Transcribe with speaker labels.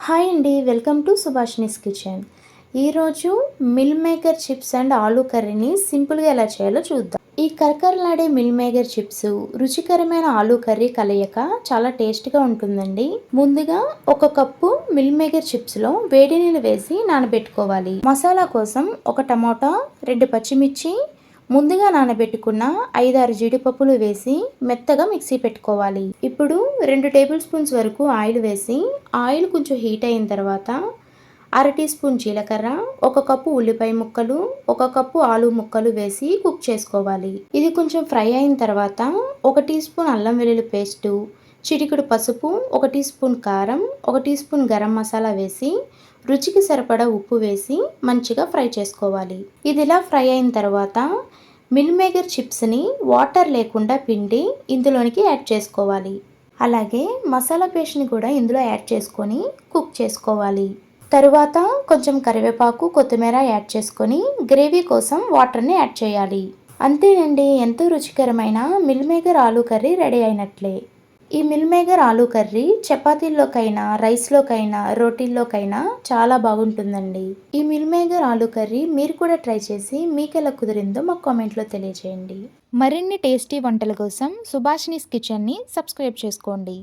Speaker 1: Hi అండి, welcome to సుభాషిణీస్ kitchen. ఈరోజు meal maker chips and aloo కర్రీని సింపుల్గా ఎలా చేయాలో చూద్దాం. ఈ కరకరలాడే మిల్ మేకర్ చిప్స్ రుచికరమైన ఆలూ కర్రీ కలయిక చాలా టేస్ట్గా ఉంటుందండి. ముందుగా ఒక కప్పు మిల్ మేకర్ చిప్స్లో వేడి నీళ్ళు వేసి నానబెట్టుకోవాలి. మసాలా కోసం ఒక టమాటా, 2 పచ్చిమిర్చి, ముందుగా నానబెట్టుకున్న 5-6 జీడిపప్పులు వేసి మెత్తగా మిక్సీ పెట్టుకోవాలి. ఇప్పుడు 2 టేబుల్ స్పూన్స్ వరకు ఆయిల్ వేసి ఆయిల్ కొంచెం హీట్ అయిన తర్వాత 1/2 టీ స్పూన్ జీలకర్ర, 1 కప్పు ఉల్లిపాయ ముక్కలు, 1 కప్పు ఆలు ముక్కలు వేసి కుక్ చేసుకోవాలి. ఇది కొంచెం ఫ్రై అయిన తర్వాత 1 టీ స్పూన్ అల్లం వెల్లుల్లి పేస్టు, చిటికెడు పసుపు, 1 టీ స్పూన్ కారం, 1 టీ స్పూన్ గరం మసాలా వేసి రుచికి సరిపడా ఉప్పు వేసి మంచిగా ఫ్రై చేసుకోవాలి. ఇది ఇలా ఫ్రై అయిన తర్వాత మిల్ మేకర్ చిప్స్ని వాటర్ లేకుండా పిండి ఇందులోనికి యాడ్ చేసుకోవాలి. అలాగే మసాలా పేస్ట్ని కూడా ఇందులో యాడ్ చేసుకొని కుక్ చేసుకోవాలి. తరువాత కొంచెం కరివేపాకు, కొత్తిమీర యాడ్ చేసుకొని గ్రేవీ కోసం వాటర్ని యాడ్ చేయాలి. అంతేనండి, ఎంతో రుచికరమైన meal maker aloo curry ready అయినట్లే. ఈ మిల్ మేకర్ ఆలూ కర్రీ చపాతీల్లోకైనా, రైస్లోకైనా, రోటీల్లోకైనా చాలా బాగుంటుందండి. ఈ మిల్ మేకర్ ఆలూ కర్రీ మీరు కూడా ట్రై చేసి మీకు ఎలా కుదిరిందో మాకు కామెంట్లో తెలియజేయండి.
Speaker 2: మరిన్ని టేస్టీ వంటల కోసం సుభాషిణీస్ కిచెన్ని సబ్స్క్రైబ్ చేసుకోండి.